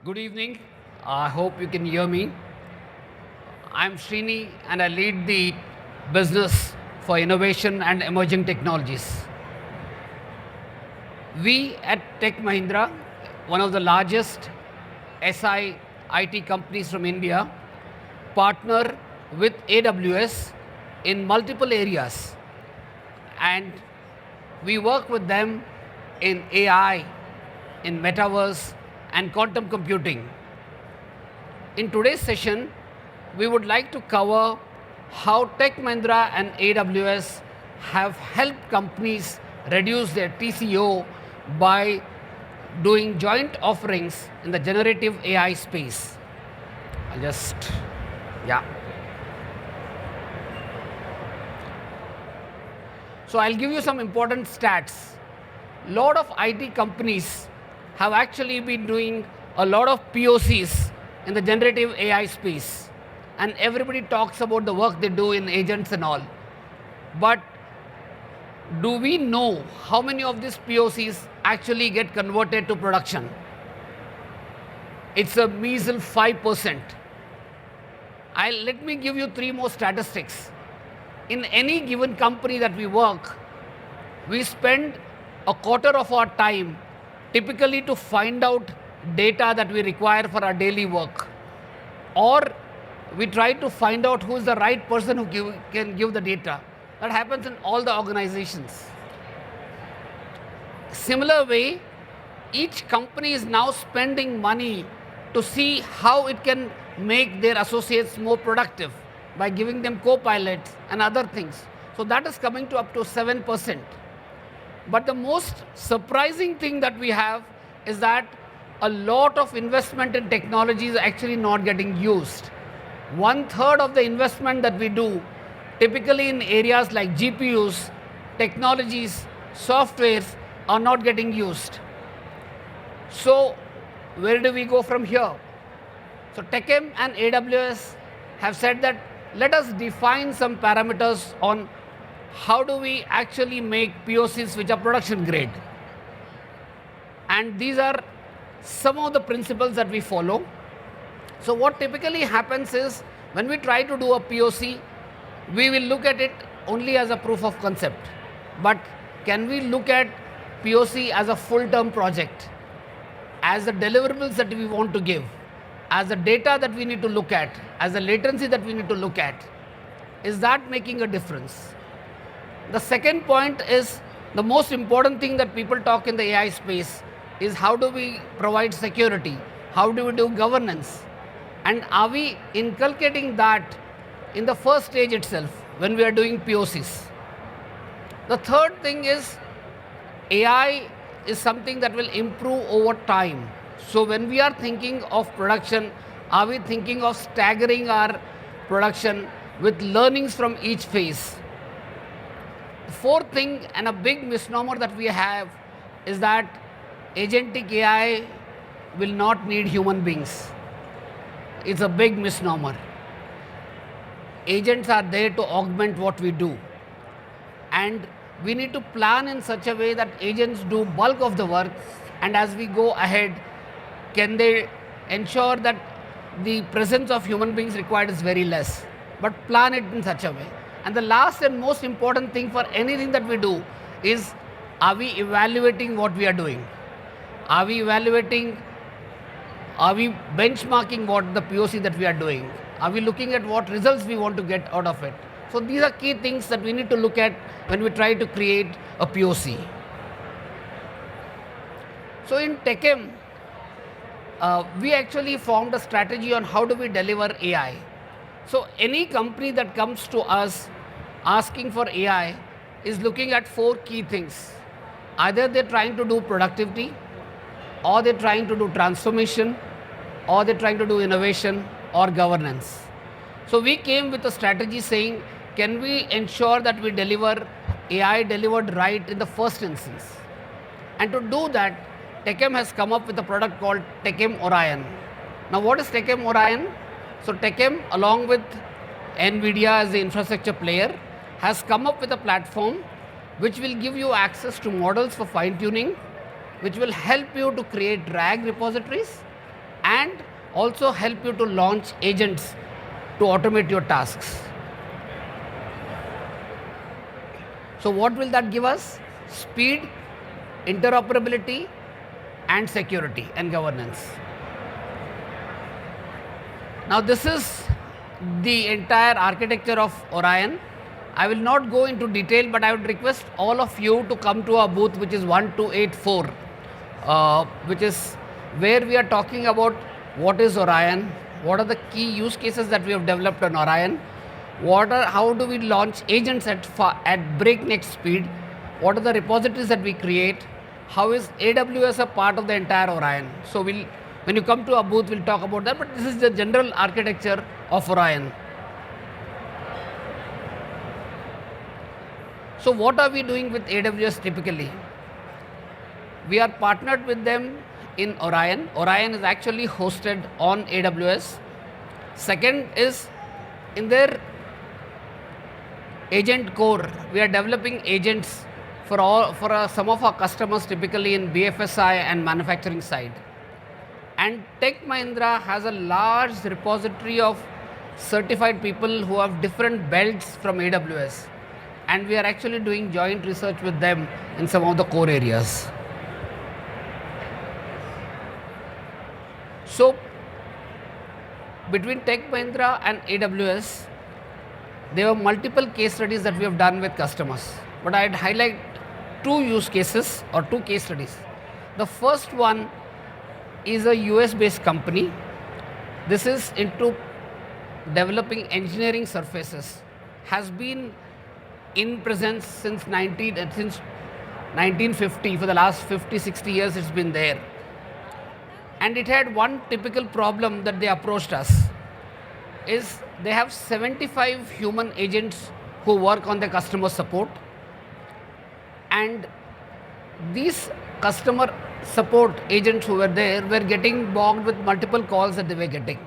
Good evening. I hope you can hear me. I'm Srini and I lead the business for innovation and emerging technologies. We at Tech Mahindra, one of the largest SI IT companies from India, partner with AWS in multiple areas, and we work with them in AI, in metaverse, and quantum computing. In today's session, we would like to cover how Tech Mahindra and AWS have helped companies reduce their TCO by doing joint offerings in the generative AI space. I'll just, yeah. So I'll give you some important stats. Lot of IT companies have actually been doing a lot of POCs in the generative AI space. And everybody talks about the work they do in agents and all. But do we know how many of these POCs actually get converted to production? It's a measly 5%. Let me give you three more statistics. In any given company that we work, we spend a quarter of our time typically to find out data that we require for our daily work. Or we try to find out who is the right person who can give the data. That happens in all the organizations. Similar way, each company is now spending money to see how it can make their associates more productive by giving them co-pilots and other things. So that is coming to up to 7%. But the most surprising thing that we have is that a lot of investment in technology is actually not getting used. 1/3 of the investment that we do, typically in areas like GPUs, technologies, softwares, are not getting used. So where do we go from here? So TechM and AWS have said that let us define some parameters on how do we actually make POCs which are production grade. And these are some of the principles that we follow. So what typically happens is when we try to do a POC, we will look at it only as a proof of concept. But can we look at POC as a full-term project, as the deliverables that we want to give, as the data that we need to look at, as the latency that we need to look at? Is that making a difference? The second point is the most important thing that people talk in the AI space is how do we provide security? How do we do governance? And are we inculcating that in the first stage itself when we are doing POCs? The third thing is AI is something that will improve over time. So when we are thinking of production, are we thinking of staggering our production with learnings from each phase? The fourth thing, and a big misnomer that we have, is that agentic AI will not need human beings. It's a big misnomer. Agents are there to augment what we do. And we need to plan in such a way that agents do bulk of the work, and as we go ahead, can they ensure that the presence of human beings required is very less, but plan it in such a way. And the last and most important thing for anything that we do is, are we evaluating what we are doing? Are we benchmarking what the POC that we are doing? Are we looking at what results we want to get out of it? So these are key things that we need to look at when we try to create a POC. So in TechM, we actually formed a strategy on how do we deliver AI. So any company that comes to us asking for AI is looking at four key things. Either they're trying to do productivity, or they're trying to do transformation, or they're trying to do innovation or governance. So we came with a strategy saying, can we ensure that we deliver AI delivered right in the first instance? And to do that, TechM has come up with a product called TechM Orion. Now what is TechM Orion? So TechM, along with NVIDIA as the infrastructure player, has come up with a platform which will give you access to models for fine-tuning, which will help you to create RAG repositories, and also help you to launch agents to automate your tasks. So what will that give us? Speed, interoperability, and security and governance. Now this is the entire architecture of Orion. I will not go into detail, but I would request all of you to come to our booth, which is 1284, which is where we are talking about what is Orion, what are the key use cases that we have developed on Orion, how do we launch agents at breakneck speed, what are the repositories that we create, how is AWS a part of the entire Orion. So when you come to our booth, we'll talk about that, but this is the general architecture of Orion. So what are we doing with AWS typically? We are partnered with them in Orion. Orion is actually hosted on AWS. Second is in their agent core, we are developing agents for some of our customers, typically in BFSI and manufacturing side. And Tech Mahindra has a large repository of certified people who have different belts from AWS. And we are actually doing joint research with them in some of the core areas. So between Tech Mahindra and AWS, there were multiple case studies that we have done with customers. But I'd highlight two use cases or two case studies. The first one is a US-based company. This is into developing engineering surfaces. Has been in presence since 1950. For the last 50-60 years it's been there. And it had one typical problem that they approached us, is they have 75 human agents who work on the customer support, and these customer support agents who were there were getting bogged with multiple calls that they were getting,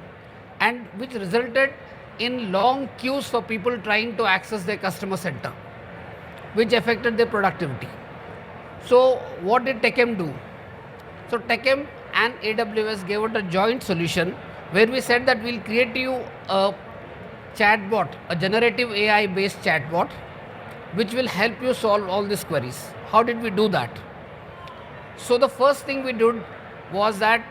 and which resulted in long queues for people trying to access their customer center, which affected their productivity. So what did TechM do? So TechM and AWS gave out a joint solution where we said that we'll create you a chatbot, a generative AI based chatbot, which will help you solve all these queries. How did we do that? So the first thing we did was that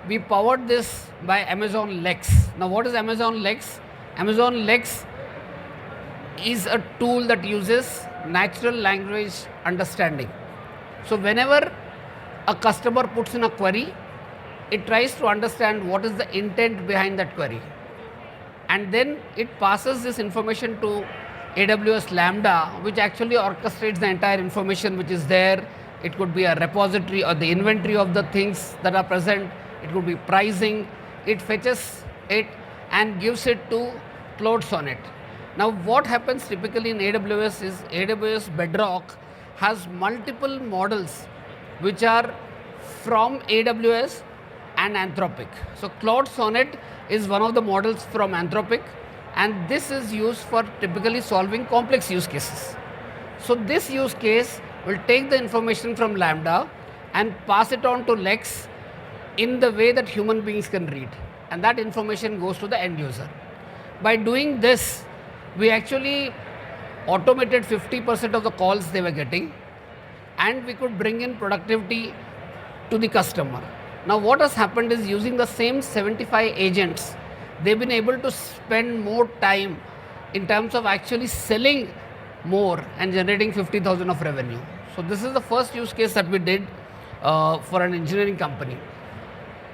we powered this by Amazon Lex. Now what is Amazon Lex? Amazon Lex is a tool that uses natural language understanding. So whenever a customer puts in a query, it tries to understand what is the intent behind that query. And then it passes this information to AWS Lambda, which actually orchestrates the entire information which is there. It could be a repository or the inventory of the things that are present. It could be pricing. It fetches it and gives it to Cloud Sonnet. Now what happens typically in AWS is AWS Bedrock has multiple models which are from AWS and Anthropic. So Cloud Sonnet is one of the models from Anthropic, and this is used for typically solving complex use cases. So this use case will take the information from Lambda and pass it on to Lex in the way that human beings can read, and that information goes to the end user. By doing this, we actually automated 50% of the calls they were getting, and we could bring in productivity to the customer. Now what has happened is, using the same 75 agents, they've been able to spend more time in terms of actually selling more and generating 50,000 of revenue. So this is the first use case that we did for an engineering company.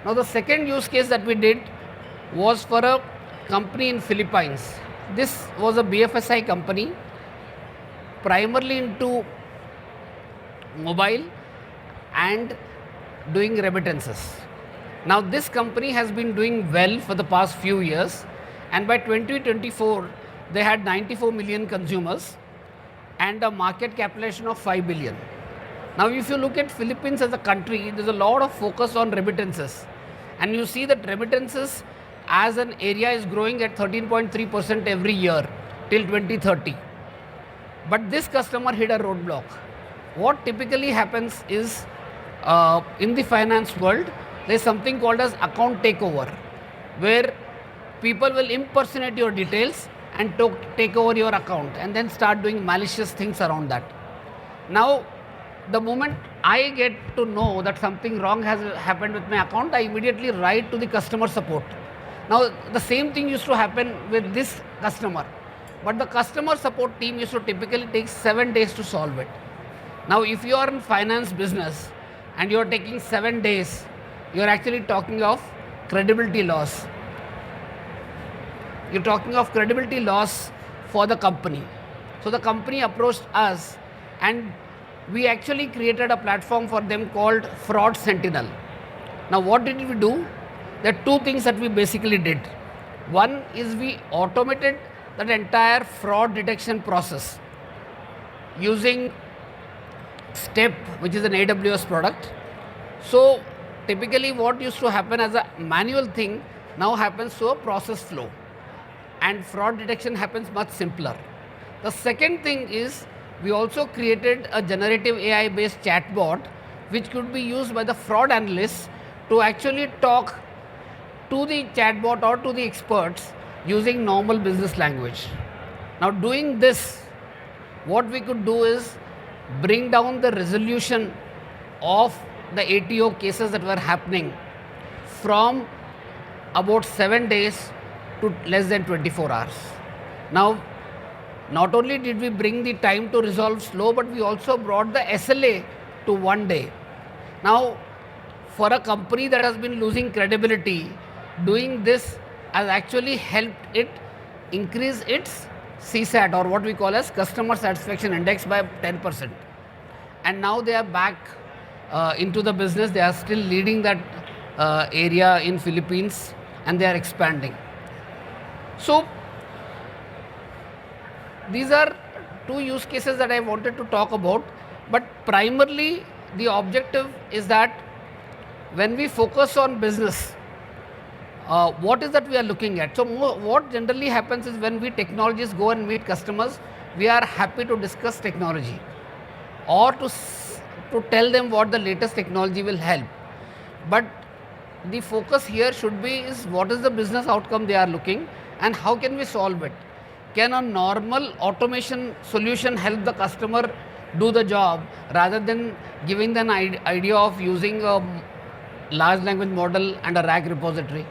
Now the second use case that we did was for a company in Philippines. This was a BFSI company, primarily into mobile and doing remittances. Now this company has been doing well for the past few years, and by 2024 they had 94 million consumers and a market capitalization of 5 billion. Now if you look at Philippines as a country, there's a lot of focus on remittances, and you see that remittances as an area is growing at 13.3% every year till 2030. But this customer hit a roadblock. What typically happens is, in the finance world, There's something called as account takeover, where people will impersonate your details and take over your account and then start doing malicious things around that. Now, the moment I get to know that something wrong has happened with my account, I immediately write to the customer support. Now, the same thing used to happen with this customer, but the customer support team used to typically take 7 days to solve it. Now, if you are in finance business and you are taking 7 days, you are actually talking of credibility loss. You're talking of credibility loss for the company. So the company approached us and we actually created a platform for them called Fraud Sentinel. Now, what did we do? There are two things that we basically did. One is we automated that entire fraud detection process using Step, which is an AWS product. So typically what used to happen as a manual thing now happens to a process flow, and fraud detection happens much simpler. The second thing is we also created a generative AI based chatbot which could be used by the fraud analysts to actually talk to the chatbot or to the experts using normal business language. Now, doing this, what we could do is bring down the resolution of the ATO cases that were happening from about 7 days to less than 24 hours. Now, not only did we bring the time to resolve slow, but we also brought the SLA to 1 day. Now, for a company that has been losing credibility, doing this has actually helped it increase its CSAT, or what we call as customer satisfaction index, by 10%. And now they are back into the business. They are still leading that area in Philippines, and they are expanding. So these are two use cases that I wanted to talk about, but primarily the objective is that when we focus on business, what is that we are looking at? So what generally happens is when we technologists go and meet customers, we are happy to discuss technology or to tell them what the latest technology will help. But the focus here should be is what is the business outcome they are looking and how can we solve it. Can a normal automation solution help the customer do the job rather than giving them an idea of using a large language model and a RAG repository?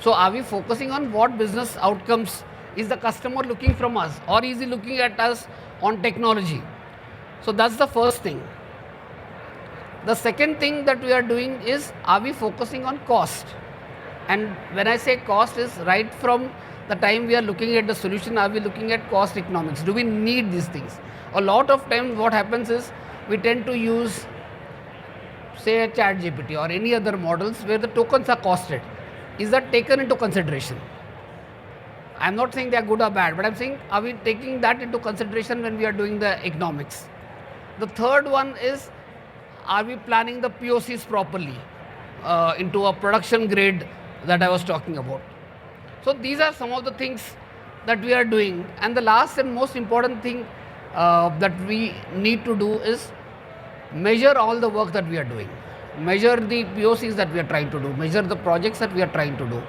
So are we focusing on what business outcomes is the customer looking from us, or is he looking at us on technology? So that's the first thing. The second thing that we are doing is, are we focusing on cost? And when I say cost is right from the time we are looking at the solution, are we looking at cost economics? Do we need these things? A lot of times what happens is we tend to use, say, a ChatGPT or any other models where the tokens are costed. Is that taken into consideration? I'm not saying they are good or bad, but I'm saying, are we taking that into consideration when we are doing the economics? The third one is, are we planning the POCs properly into a production grade that I was talking about? So these are some of the things that we are doing. And the last and most important thing that we need to do is measure all the work that we are doing. Measure the POCs that we are trying to do. Measure the projects that we are trying to do.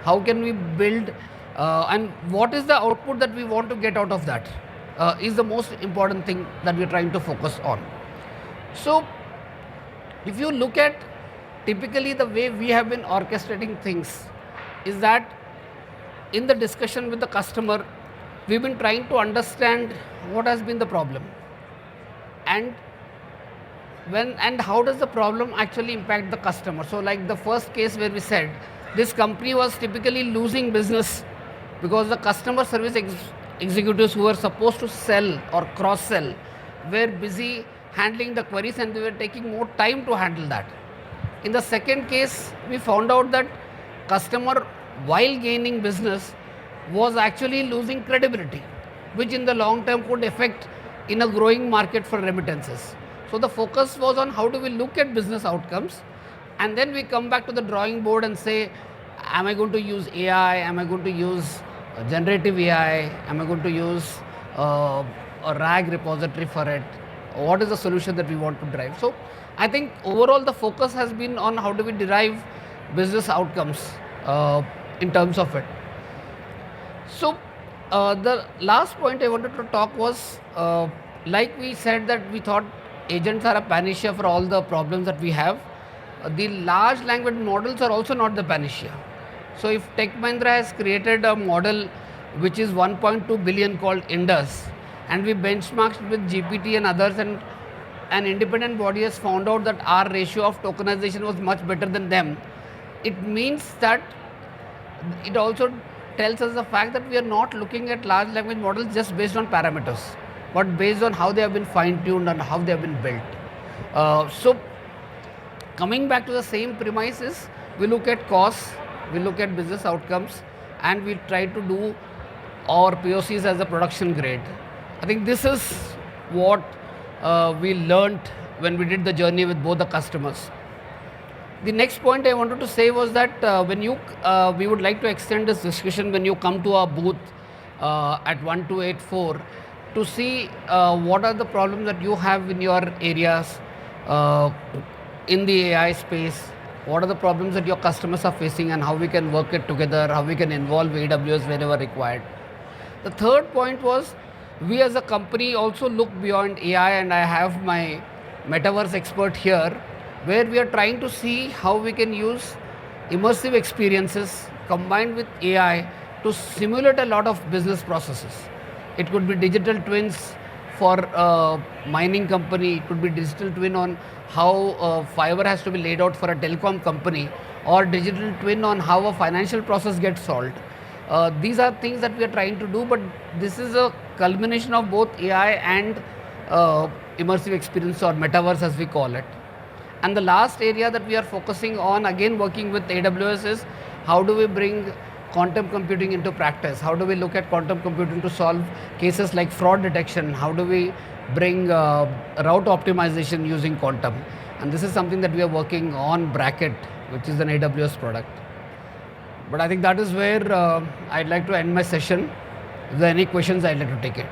How can we build and what is the output that we want to get out of that is the most important thing that we are trying to focus on. So if you look at typically the way we have been orchestrating things is that in the discussion with the customer, we've been trying to understand what has been the problem and how does the problem actually impact the customer. So like the first case where we said this company was typically losing business because the customer service executives who were supposed to sell or cross sell were busy handling the queries and they were taking more time to handle that. In the second case, we found out that customer, while gaining business, was actually losing credibility, which in the long term could affect in a growing market for remittances. So the focus was on how do we look at business outcomes, and then we come back to the drawing board and say, am I going to use AI? Am I going to use generative AI? Am I going to use a RAG repository for it? What is the solution that we want to drive? So I think overall the focus has been on how do we derive business outcomes in terms of it. So the last point I wanted to talk was, like we said that we thought agents are a panacea for all the problems that we have. The large language models are also not the panacea. So if Tech Mahindra has created a model which is 1.2 billion called Indus, and we benchmarked with GPT and others, and an independent body has found out that our ratio of tokenization was much better than them, it means that it also tells us the fact that we are not looking at large language models just based on parameters, but based on how they have been fine-tuned and how they have bbeen built. So coming back to the same premises, we look at costs, we look at business outcomes, and we try to do our POCs as a production grade. I think this is what we learned when we did the journey with both the customers. The next point I wanted to say was that we would like to extend this discussion when you come to our booth at 1284 to see what are the problems that you have in your areas in the AI space, what are the problems that your customers are facing and how we can work it together, how we can involve AWS wherever required. The third point was we as a company also look beyond AI, and I have my metaverse expert here, where we are trying to see how we can use immersive experiences combined with AI to simulate a lot of business processes. It could be digital twins for a mining company, it could be digital twin on how fiber has to be laid out for a telecom company, or digital twin on how a financial process gets solved. These are things that we are trying to do, but this is a culmination of both AI and immersive experience, or metaverse as we call it. And the last area that we are focusing on, again working with AWS, is how do we bring quantum computing into practice? How do we look at quantum computing to solve cases like fraud detection? How do we bring route optimization using quantum? And this is something that we are working on Bracket, which is an AWS product. But I think that is where I'd like to end my session. If there are any questions, I'd like to take it.